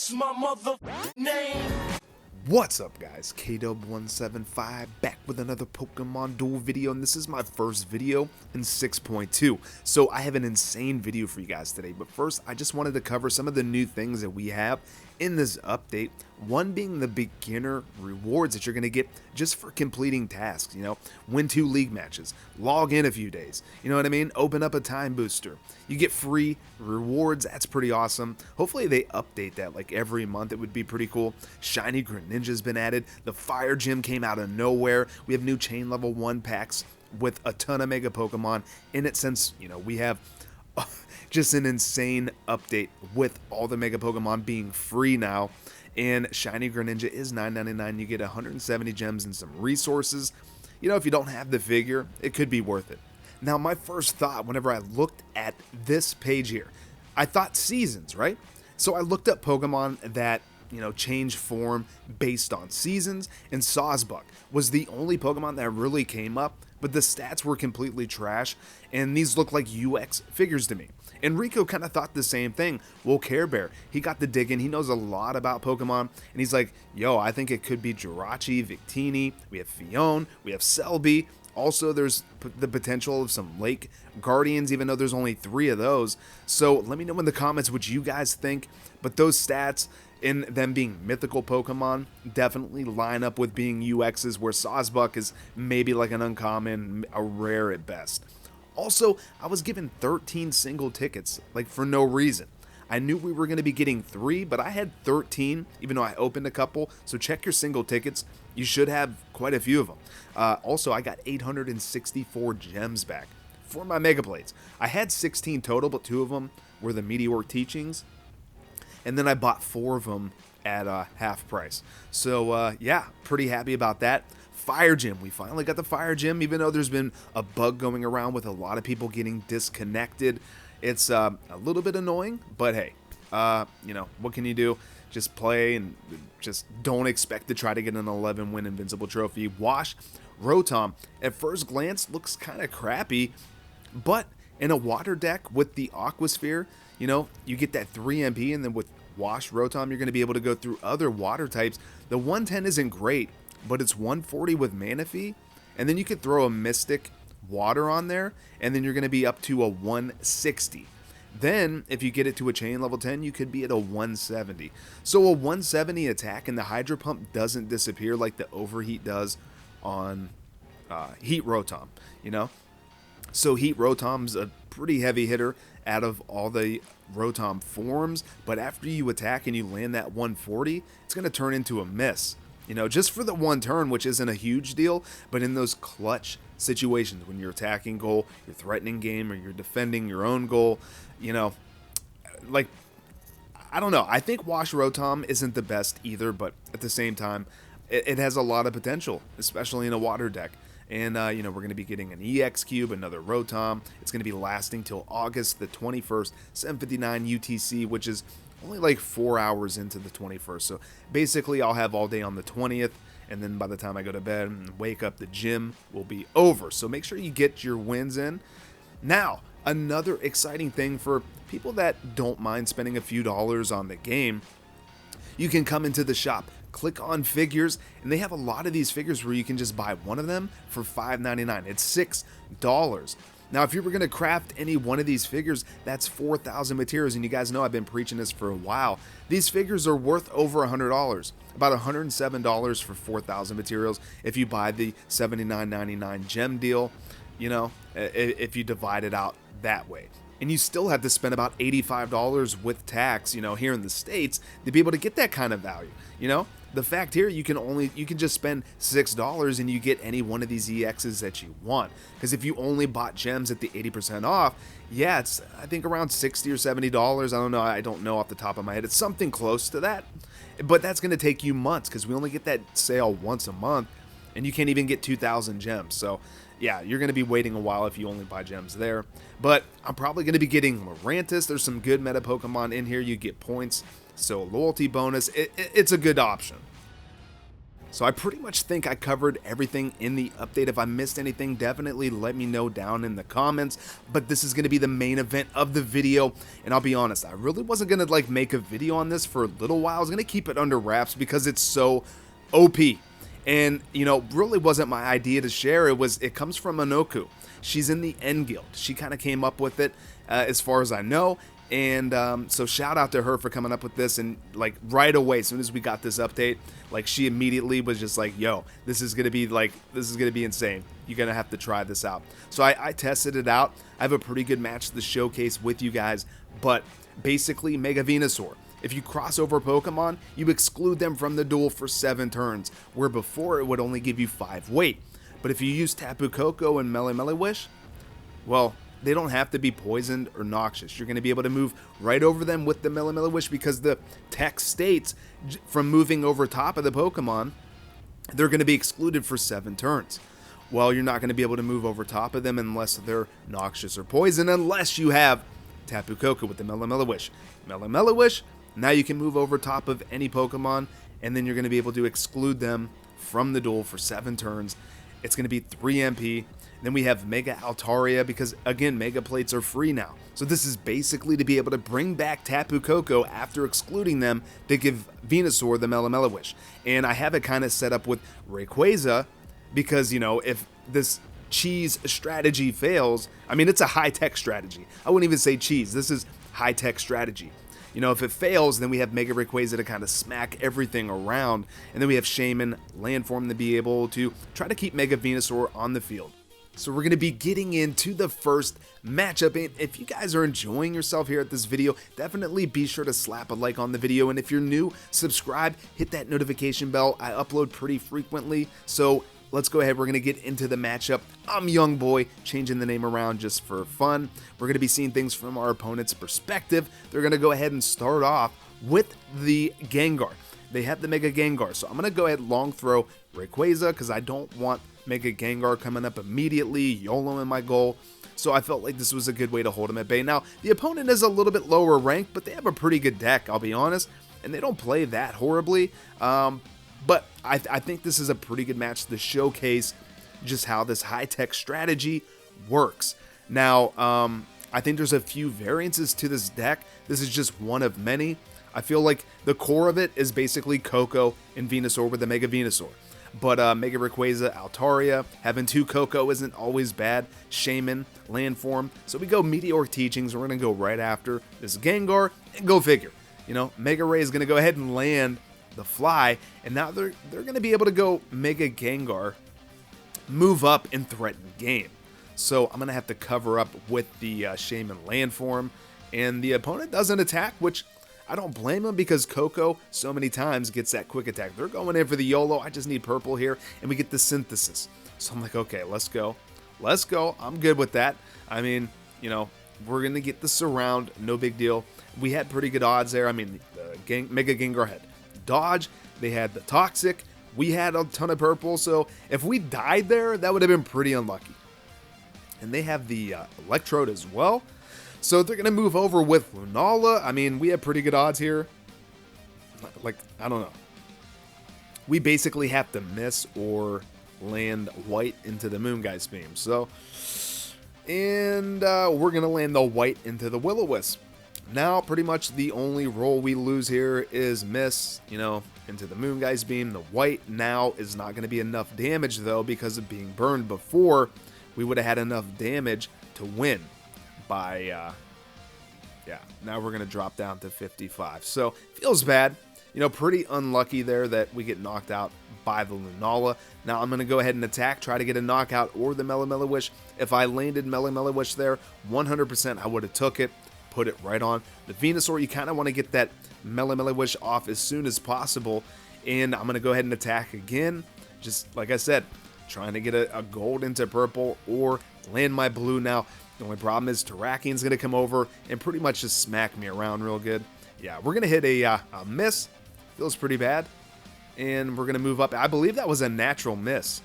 What's my mother name? What's up guys, KW175 back with another Pokemon Duel video, and this is my first video in 6.2. So I have an insane video for you guys today, but first I just wanted to cover some of the new things that we have in this update. One being the beginner rewards that you're going to get just for completing tasks, win 2 league matches, log in a few days, you know what I mean, open up a time booster. You get free rewards, that's pretty awesome. Hopefully they update that like every month, it would be pretty cool. Shiny Greninja's been added, the Fire Gym came out of nowhere, we have new chain level 1 packs with a ton of Mega Pokemon in it since, we have just an insane update with all the Mega Pokemon being free now. And Shiny Greninja is $9.99. You get 170 gems and some resources. If you don't have the figure, it could be worth it. Now, my first thought whenever I looked at this page here, I thought seasons, right? So I looked up Pokemon that, change form based on seasons, and Sawsbuck was the only Pokemon that really came up, but the stats were completely trash, and these look like UX figures to me. And Rico kind of thought the same thing. Well, Care Bear, he got the digging. He knows a lot about Pokemon. And he's like, yo, I think it could be Jirachi, Victini. We have Phione. We have Celebi. Also, there's the potential of some Lake Guardians, even though there's only 3 of those. So let me know in the comments what you guys think. But those stats and them being mythical Pokemon definitely line up with being UXs, where Sawsbuck is maybe like an uncommon, a rare at best. Also, I was given 13 single tickets, like for no reason. I knew we were going to be getting 3, but I had 13, even though I opened a couple. So check your single tickets. You should have quite a few of them. Also, I got 864 gems back for my Mega Blades. I had 16 total, but 2 of them were the Meteor Teachings. And then I bought 4 of them at half price. So yeah, pretty happy about that. Fire Gym, we finally got the Fire Gym, even though there's been a bug going around with a lot of people getting disconnected. It's a little bit annoying, but hey, what can you do? Just play and just don't expect to try to get an 11-win Invincible Trophy. Wash Rotom, at first glance, looks kind of crappy, but in a water deck with the Aquasphere, you get that 3 MP, and then with Wash Rotom, you're going to be able to go through other water types. The 110 isn't great, but it's 140 with Manaphy, and then you could throw a Mystic Water on there, and then you're going to be up to a 160. Then, if you get it to a chain level 10, you could be at a 170. So a 170 attack, and the Hydro Pump doesn't disappear like the Overheat does on Heat Rotom, So Heat Rotom's a pretty heavy hitter out of all the Rotom forms, but after you attack and you land that 140, it's going to turn into a miss. Just for the 1 turn, which isn't a huge deal, but in those clutch situations when you're attacking goal, you're threatening game, or you're defending your own goal, like, I don't know. I think Wash Rotom isn't the best either, but at the same time, it has a lot of potential, especially in a water deck. And, we're going to be getting an EX Cube, another Rotom. It's going to be lasting till August the 21st, 7:59 UTC, which is only like 4 hours into the 21st. So basically I'll have all day on the 20th, and then by the time I go to bed and wake up, the gym will be over. So make sure you get your wins in. Now, another exciting thing for people that don't mind spending a few dollars on the game, you can come into the shop, click on figures, and they have a lot of these figures where you can just buy one of them for $5.99. It's $6. Now, if you were going to craft any one of these figures, that's 4,000 materials, and you guys know I've been preaching this for a while. These figures are worth over $100, about $107 for 4,000 materials if you buy the $79.99 gem deal, if you divide it out that way. And you still have to spend about $85 with tax, here in the States to be able to get that kind of value, The fact here, you can just spend $6 and you get any one of these EXs that you want. Because if you only bought gems at the 80% off, yeah, it's I think around $60 or $70. I don't know off the top of my head. It's something close to that. But that's going to take you months because we only get that sale once a month, and you can't even get 2,000 gems. So yeah, you're going to be waiting a while if you only buy gems there. But I'm probably going to be getting Lurantis. There's some good meta Pokemon in here. You get points, so loyalty bonus. It's a good option. So I pretty much think I covered everything in the update. If I missed anything, definitely let me know down in the comments. But this is going to be the main event of the video. And I'll be honest, I really wasn't going to like make a video on this for a little while. I was going to keep it under wraps because it's so OP. And, you know, really wasn't my idea to share. It comes from Anokuu. She's in the End Guild. She kind of came up with it as far as I know. And so shout out to her for coming up with this, and like right away, as soon as we got this update, like she immediately was just like, yo, this is gonna be insane. You're gonna have to try this out. So I tested it out. I have a pretty good match to showcase with you guys, but basically Mega Venusaur. If you cross over Pokemon, you exclude them from the duel for 7 turns, where before it would only give you 5 weight. But if you use Tapu Koko and Mele-Mele-Wish, well, they don't have to be poisoned or noxious. You're going to be able to move right over them with the Mele-Mele-Wish because the text states from moving over top of the Pokemon, they're going to be excluded for 7 turns. Well, you're not going to be able to move over top of them unless they're noxious or poison, unless you have Tapu Koko with the Mele-Mele-Wish. Mele-Mele-Wish, now you can move over top of any Pokemon, and then you're going to be able to exclude them from the duel for 7 turns. It's going to be 3 MP. Then we have Mega Altaria because, again, Mega Plates are free now. So this is basically to be able to bring back Tapu Koko after excluding them to give Venusaur the Mele-Mele-Wish. And I have it kind of set up with Rayquaza because, you know, if this cheese strategy fails, I mean, it's a high-tech strategy. I wouldn't even say cheese. This is high-tech strategy. You know, if it fails, then we have Mega Rayquaza to kind of smack everything around. And then we have Shaman, Landform to be able to try to keep Mega Venusaur on the field. So we're going to be getting into the first matchup, and if you guys are enjoying yourself here at this video, definitely be sure to slap a like on the video, and if you're new, subscribe, hit that notification bell. I upload pretty frequently, so let's go ahead. We're going to get into the matchup. I'm Young Boy, changing the name around just for fun. We're going to be seeing things from our opponent's perspective. They're going to go ahead and start off with the Gengar. They have the Mega Gengar, so I'm going to go ahead long throw Rayquaza because I don't want Mega Gengar coming up immediately, YOLO in my goal, so I felt like this was a good way to hold him at bay. Now, the opponent is a little bit lower ranked, but they have a pretty good deck, I'll be honest, and they don't play that horribly, but I think this is a pretty good match to showcase just how this high-tech strategy works. Now, I think there's a few variances to this deck. This is just one of many. I feel like the core of it is basically Koko and Venusaur with the Mega Venusaur. But Mega Rayquaza, Altaria, having 2 Koko isn't always bad. Shaman, Landform. So we go Meteoric Teachings. We're going to go right after this Gengar and go figure. You know, Mega Ray is going to go ahead and land the fly. And now they're going to be able to go Mega Gengar, move up and threaten game. So I'm going to have to cover up with the Shaman Landform. And the opponent doesn't attack, which I don't blame him because Koko so many times gets that quick attack. They're going in for the YOLO. I just need purple here, and we get the Synthesis. So I'm like, okay, let's go. Let's go. I'm good with that. I mean, you know, we're going to get the Surround. No big deal. We had pretty good odds there. I mean, the Mega Gengar had Dodge. They had the Toxic. We had a ton of purple. So if we died there, that would have been pretty unlucky. And they have the Electrode as well. So they're going to move over with Lunala. I mean, we have pretty good odds here. Like, I don't know. We basically have to miss or land white into the Moongeist Beam. So, and we're going to land the white into the Will-O-Wisp. Now, pretty much the only roll we lose here is miss, you know, into the Moongeist Beam. The white now is not going to be enough damage, though, because of being burned before. We would have had enough damage to win. By, yeah, now we're going to drop down to 55. So, feels bad. You know, pretty unlucky there that we get knocked out by the Lunala. Now, I'm going to go ahead and attack, try to get a knockout or the Mele-Mele-Wish. If I landed Mele-Mele-Wish there, 100% I would have took it, put it right on. The Venusaur, you kind of want to get that Mele-Mele-Wish off as soon as possible. And I'm going to go ahead and attack again. Just like I said, trying to get a gold into purple or land my blue now. The only problem is Terrakian's going to come over and pretty much just smack me around real good. Yeah, we're going to hit a miss. Feels pretty bad. And we're going to move up. I believe that was a natural miss.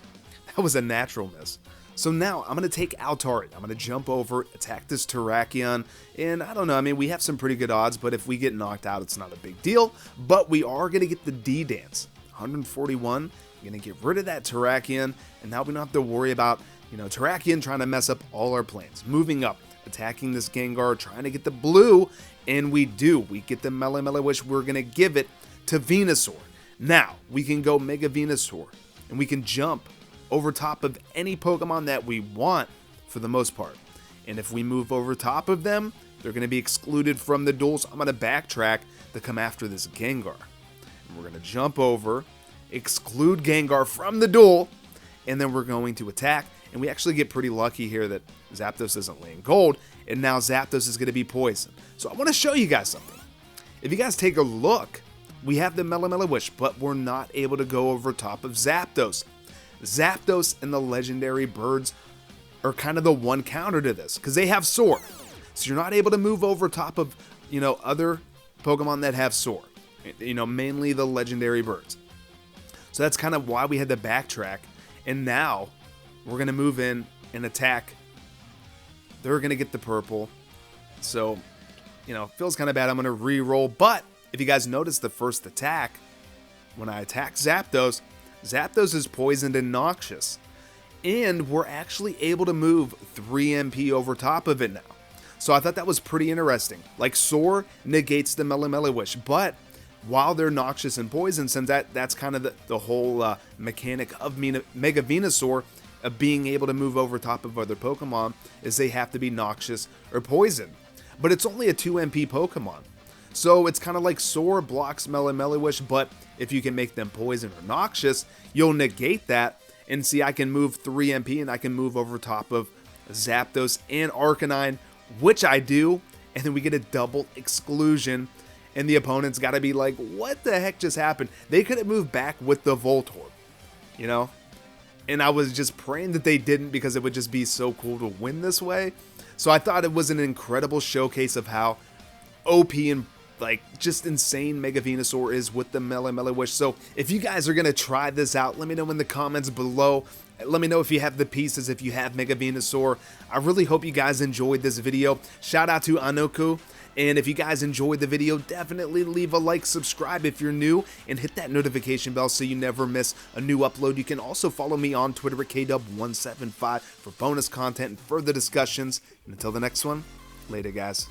That was a natural miss. So now I'm going to take Altaria. I'm going to jump over, attack this Terrakion. And I don't know. I mean, we have some pretty good odds, but if we get knocked out, it's not a big deal. But we are going to get the D-Dance. 141. Gonna get rid of that Terrakion, and now we don't have to worry about, Terrakion trying to mess up all our plans. Moving up, attacking this Gengar, trying to get the blue, and we do. We get the Mele Wish. We're gonna give it to Venusaur. Now, we can go Mega Venusaur, and we can jump over top of any Pokemon that we want for the most part. And if we move over top of them, they're gonna be excluded from the duel, so I'm gonna backtrack to come after this Gengar. And we're gonna jump over, exclude Gengar from the duel, and then we're going to attack. And we actually get pretty lucky here that Zapdos isn't laying gold, and now Zapdos is going to be poisoned. So I want to show you guys something. If you guys take a look, we have the Mele Wish, but we're not able to go over top of Zapdos. Zapdos and the legendary birds are kind of the one counter to this, because they have Soar. So you're not able to move over top of, other Pokemon that have Soar. Mainly the legendary birds. So that's kind of why we had to backtrack. And now we're going to move in and attack. They're going to get the purple. So, feels kind of bad. I'm going to re-roll. But if you guys notice the first attack, when I attack Zapdos, Zapdos is poisoned and noxious. And we're actually able to move 3 MP over top of it now. So I thought that was pretty interesting. Like, Soar negates the Mele Wish, but while they're noxious and poison, since that's kind of the whole mechanic of Mega Venusaur, of being able to move over top of other Pokemon, is they have to be noxious or poison. But it's only a 2 MP Pokemon. So it's kind of like Soar blocks Mele Wish, but if you can make them poison or noxious, you'll negate that. And see, I can move 3 MP and I can move over top of Zapdos and Arcanine, which I do. And then we get a double exclusion. And the opponent's got to be like, what the heck just happened? They could have moved back with the Voltorb, And I was just praying that they didn't, because it would just be so cool to win this way. So I thought it was an incredible showcase of how OP and just insane Mega Venusaur is with the Mele Wish. So if you guys are going to try this out, let me know in the comments below. Let me know if you have the pieces, if you have Mega Venusaur. I really hope you guys enjoyed this video. Shout out to Anokuu. And if you guys enjoyed the video, definitely leave a like, subscribe if you're new, and hit that notification bell so you never miss a new upload. You can also follow me on Twitter at KW175 for bonus content and further discussions. And until the next one, later guys.